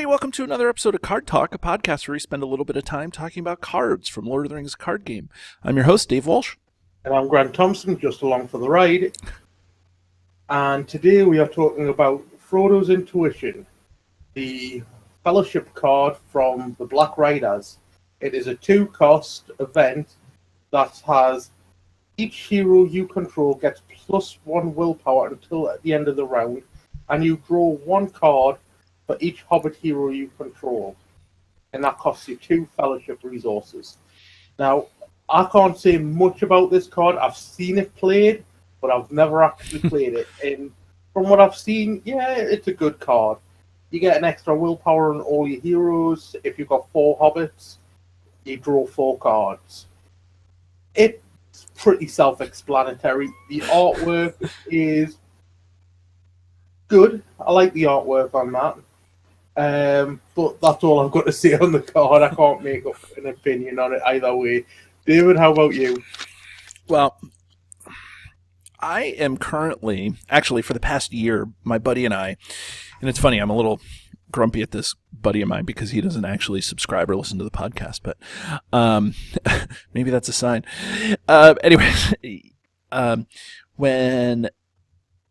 Welcome to another episode of Card Talk, a podcast where we spend a little bit of time talking about cards from Lord of the Rings card game. I'm your host, Dave Walsh. And I'm Grant Thompson, just along for the ride. And today we are talking about Frodo's Intuition, the fellowship card from the Black Riders. It is a 2-cost event that has each hero you control gets +1 willpower until at the end of the round, and you draw 1 card for each hobbit hero you control. And that costs you 2 fellowship resources. Now, I can't say much about this card. I've seen it played, but I've never actually played it. And from what I've seen, yeah, it's a good card. You get an extra willpower on all your heroes. If you've got 4 hobbits, you draw 4 cards. It's pretty self-explanatory. The artwork is good. I like the artwork on that. But that's all I've got to say on the card. I can't make up an opinion on it either way. David, how about you? Well, I am currently, actually for the past year, my buddy and I, and it's funny, I'm a little grumpy at this buddy of mine because he doesn't actually subscribe or listen to the podcast, but maybe that's a sign. Anyways, when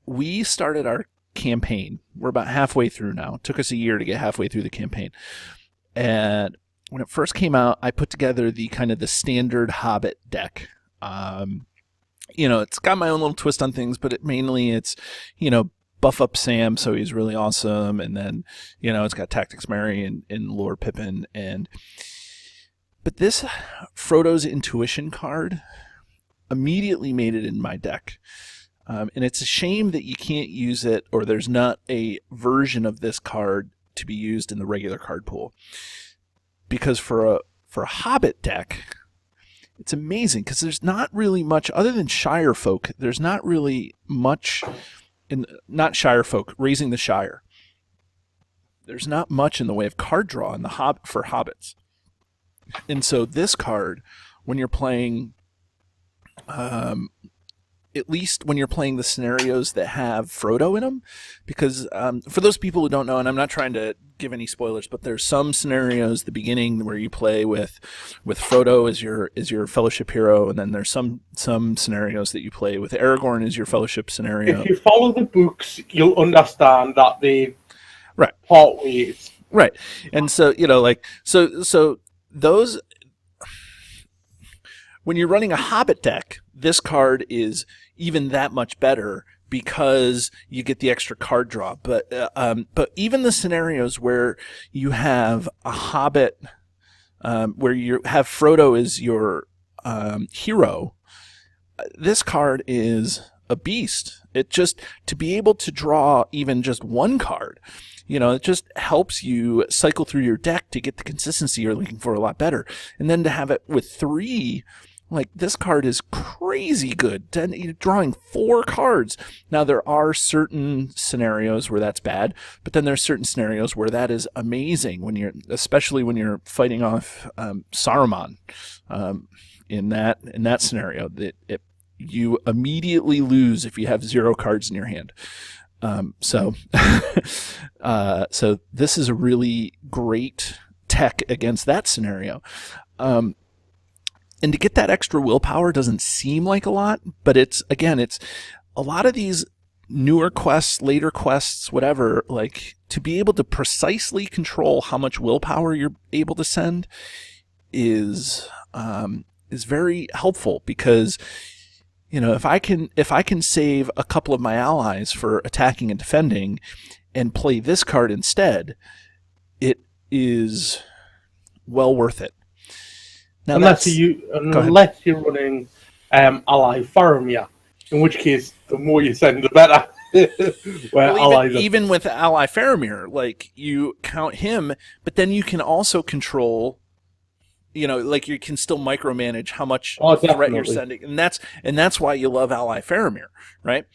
we started our campaign, we're about halfway through now. It took us a year to get halfway through the campaign. And when it first came out, I put together the kind of the standard Hobbit deck. It's got my own little twist on things, but it's buff up Sam so he's really awesome, and then it's got Tactics Merry and Lord Pippin, but this Frodo's Intuition card immediately made it in my deck. And it's a shame that you can't use it, or there's not a version of this card to be used in the regular card pool. Because for a Hobbit deck, it's amazing because there's not really much other than Shire folk. There's not really much not Shire folk, raising the Shire. There's not much in the way of card draw in the for hobbits. And so this card, when you're playing, at least when you're playing the scenarios that have Frodo in them, because for those people who don't know, and I'm not trying to give any spoilers, but there's some scenarios at the beginning where you play with Frodo as your fellowship hero, and then there's some scenarios that you play with Aragorn as your fellowship scenario. If you follow the books, you'll understand that they part ways. Right. And so, so those, when you're running a Hobbit deck, this card is even that much better because you get the extra card draw. But even the scenarios where you have a Hobbit, where you have Frodo as your hero, this card is a beast. It just, to be able to draw even just 1 card, it just helps you cycle through your deck to get the consistency you're looking for a lot better. And then to have it with 3, like, this card is crazy good. You're drawing 4 cards. Now, there are certain scenarios where that's bad, but then there's certain scenarios where that is amazing, especially when you're fighting off Saruman. In that scenario, you immediately lose if you have 0 cards in your hand. So this is a really great tech against that scenario. And to get that extra willpower doesn't seem like a lot, but it's a lot of these newer quests, later quests, whatever, like, to be able to precisely control how much willpower you're able to send is very helpful, because if I can save a couple of my allies for attacking and defending and play this card instead, it is well worth it. Now, unless you're running ally Faramir, in which case the more you send the better. Even with ally Faramir, like, you count him, but then you can also control, like, you can still micromanage how much threat you're sending, and that's why you love ally Faramir, right?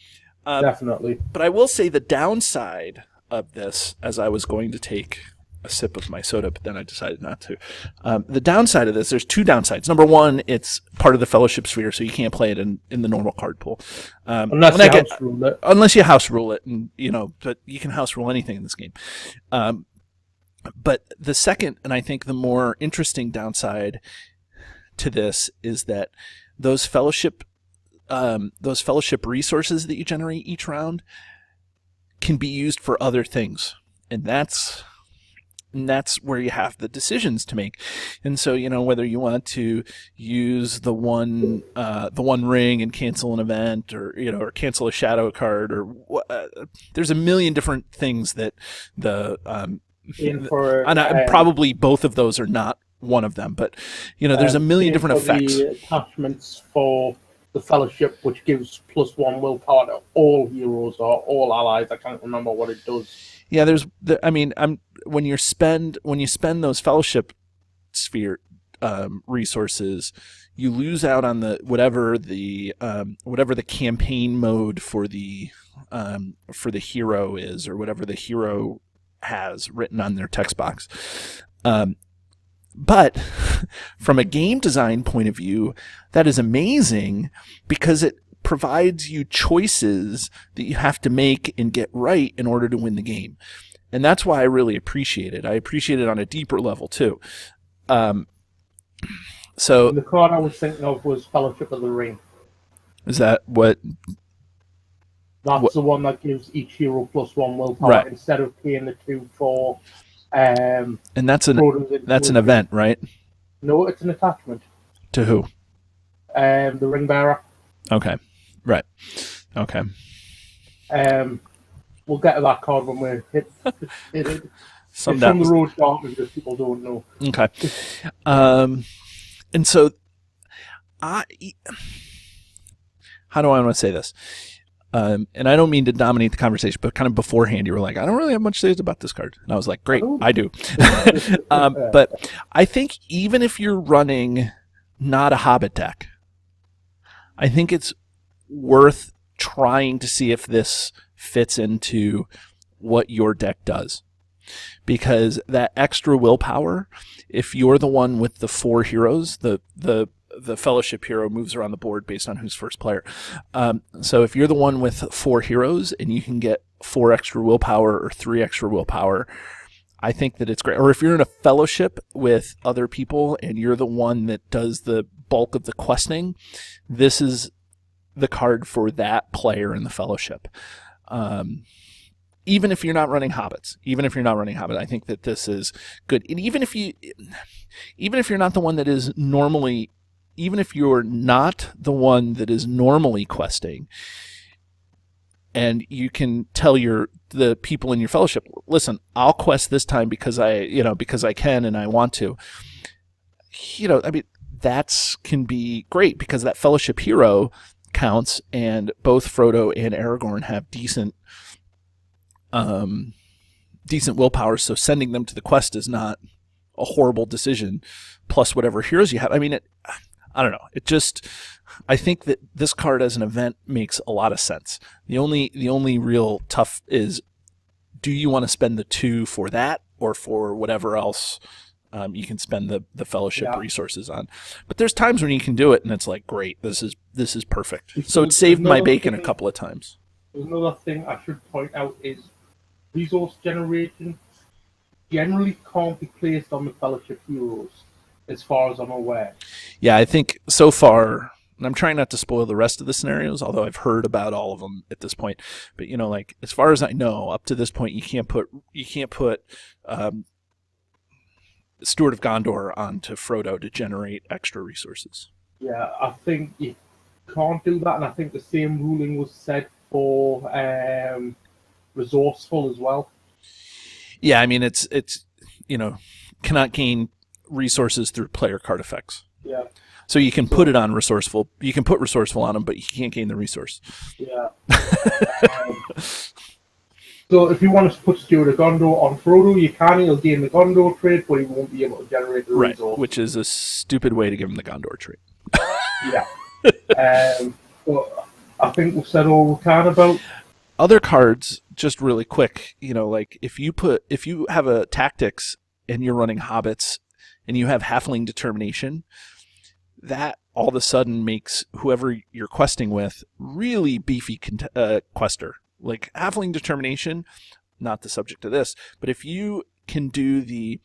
Definitely. But I will say the downside of this, as I was going to take a sip of my soda, but then I decided not to. The downside of this, there's two downsides. Number one, it's part of the Fellowship Sphere, so you can't play it in the normal card pool. Unless you house rule it. Unless you house rule it, and but you can house rule anything in this game. But the second, and I think the more interesting downside to this, is that those fellowship resources that you generate each round can be used for other things, and that's where you have the decisions to make. And so, whether you want to use the one ring and cancel an event, or cancel a shadow card, or there's a million different things that probably both of those are not one of them, but there's a million different effects. The attachments for the Fellowship, which gives +1 willpower to all heroes or all allies. I can't remember what it does. Yeah, when you spend those Fellowship Sphere resources, you lose out on whatever the campaign mode for the hero is, or whatever the hero has written on their text box. But from a game design point of view, that is amazing, because it provides you choices that you have to make and get right in order to win the game. And that's why I really appreciate it. I appreciate it on a deeper level too. So the card I was thinking of was Fellowship of the Ring. Is that what? That's the one that gives each hero +1 willpower, right, instead of paying the 2 for. And that's an event, right? No, it's an attachment. To who? The Ring Bearer. Okay, right. Okay. We'll get to that card when we hit it. It's from the Road Dark, because people don't know. Okay. And so, how do I want to say this? And I don't mean to dominate the conversation, but kind of beforehand, you were like, I don't really have much to say about this card. And I was like, great, I do. But I think even if you're running not a Hobbit deck, I think it's worth trying to see if this fits into what your deck does. Because that extra willpower, if you're the one with the 4 heroes, the Fellowship hero moves around the board based on who's first player. So if you're the one with 4 heroes and you can get 4 extra willpower or 3 extra willpower, I think that it's great. Or if you're in a fellowship with other people and you're the one that does the bulk of the questing, this is the card for that player in the fellowship. Even if you're not running hobbits, I think that this is good. And even if you're not the one that is normally, even if you're not the one that is normally questing, and you can tell the people in your fellowship, listen, I'll quest this time because I can and I want to. That can be great, because that fellowship hero counts, and both Frodo and Aragorn have decent willpower, so sending them to the quest is not a horrible decision, plus whatever heroes you have. I don't know. I think that this card as an event makes a lot of sense. The only real tough is, do you want to spend the 2 for that, or for whatever else you can spend the fellowship resources on? But there's times when you can do it, and it's like, great, this is perfect. So it saved my bacon a couple of times. Another thing I should point out is resource generation generally can't be placed on the Fellowship heroes, as far as I'm aware. Yeah, I think so far, and I'm trying not to spoil the rest of the scenarios, although I've heard about all of them at this point. But as far as I know, up to this point, you can't put Steward of Gondor onto Frodo to generate extra resources. Yeah, I think you can't do that, and I think the same ruling was said for Resourceful as well. Yeah, it's cannot gain resources through player card effects. Yeah. So you can put it on Resourceful. You can put Resourceful on them, but you can't gain the resource. Yeah. So if you want to put Steward of Gondor on Frodo, you can. He'll gain the Gondor trait, but he won't be able to generate the resource. Which is a stupid way to give him the Gondor trait. Yeah. But I think we've said all we can about. Other cards, just really quick, like if you have a tactics and you're running hobbits and you have halfling determination, that all of a sudden makes whoever you're questing with really beefy quester. Like halfling determination, not the subject of this, but if you can do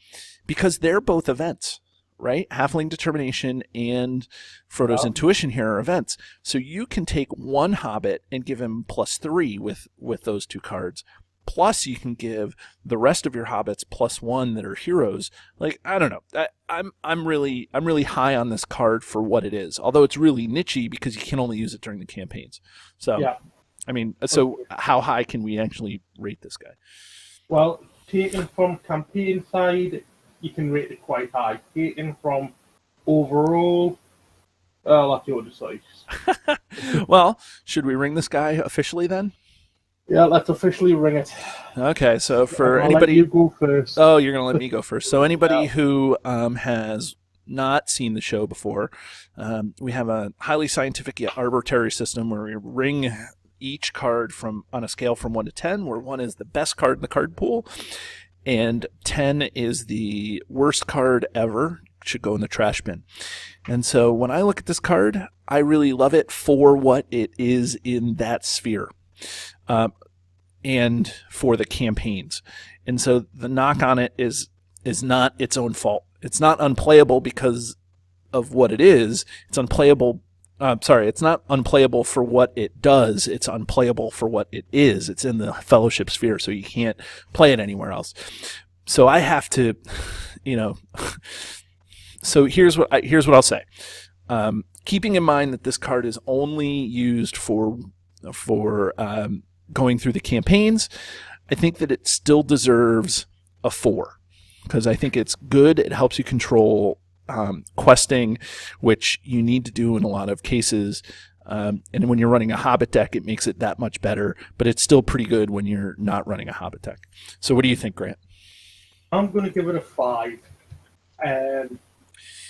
because they're both events, right? Halfling determination and Frodo's Intuition here are events. So you can take one hobbit and give him +3 with those two cards. Plus, you can give the rest of your hobbits +1 that are heroes. Like, I don't know. I'm really high on this card for what it is. Although it's really nichey because you can only use it during the campaigns. So, yeah. I mean, so how high can we actually rate this guy? Well, taken from campaign side, you can rate it quite high. Taken from overall, that's your decision. Well, should we ring this guy officially then? Yeah, let's officially ring it. Okay, so for I'll anybody... let you go first. Oh, you're going to let me go first. So anybody who has not seen the show before, we have a highly scientific yet arbitrary system where we ring each card on a scale from 1 to 10, where 1 is the best card in the card pool, and 10 is the worst card ever, should go in the trash bin. And so when I look at this card, I really love it for what it is in that sphere. And for the campaigns. And so the knock on it is not its own fault. It's not unplayable because of what it is. It's unplayable. It's not unplayable for what it does. It's unplayable for what it is. It's in the Fellowship sphere, so you can't play it anywhere else. So I have to, So here's what I'll say. Keeping in mind that this card is only used for going through the campaigns, I think that it still deserves a 4 because I think it's good. It helps you control questing, which you need to do in a lot of cases. And when you're running a hobbit deck, it makes it that much better, but it's still pretty good when you're not running a hobbit deck. So what do you think, Grant? I'm going to give it a 5. And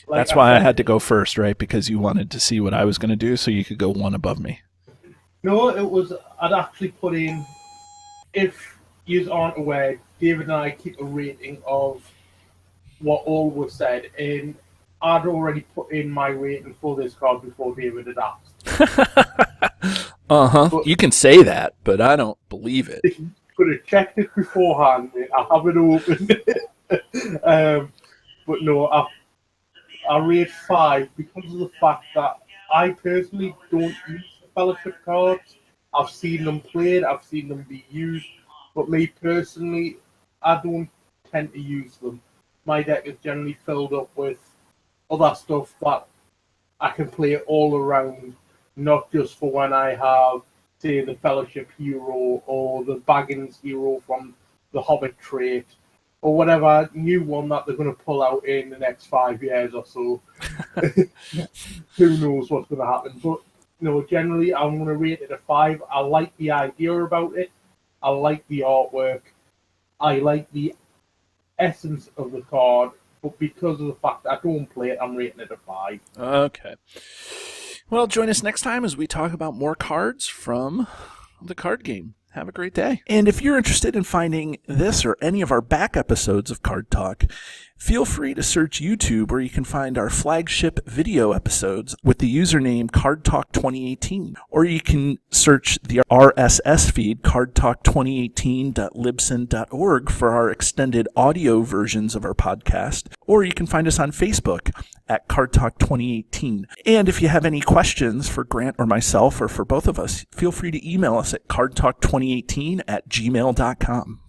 that's why I had to go first, right? Because you wanted to see what I was going to do so you could go 1 above me. No, I'd actually put in, if you aren't aware, David and I keep a rating of what all was said, and I'd already put in my rating for this card before David had asked. You can say that, but I don't believe it. Could have checked it beforehand. I have it open. But no, I rate 5 because of the fact that I personally don't use Fellowship cards. I've seen them played, I've seen them be used, but me personally, I don't tend to use them. My deck is generally filled up with other stuff that I can play all around, not just for when I have, say, the Fellowship hero or the Baggins hero from the Hobbit trait, or whatever new one that they're going to pull out in the next 5 years or so. Who knows what's going to happen, but no, generally, I'm going to rate it a 5. I like the idea about it. I like the artwork. I like the essence of the card. But because of the fact that I don't play it, I'm rating it a 5. Okay. Well, join us next time as we talk about more cards from the card game. Have a great day. And if you're interested in finding this or any of our back episodes of Card Talk, feel free to search YouTube where you can find our flagship video episodes with the username Card Talk 2018. Or you can search the RSS feed, cardtalk2018.libsyn.org, for our extended audio versions of our podcast. Or you can find us on Facebook at Card Talk 2018. And if you have any questions for Grant or myself or for both of us, feel free to email us at cardtalk2018@gmail.com.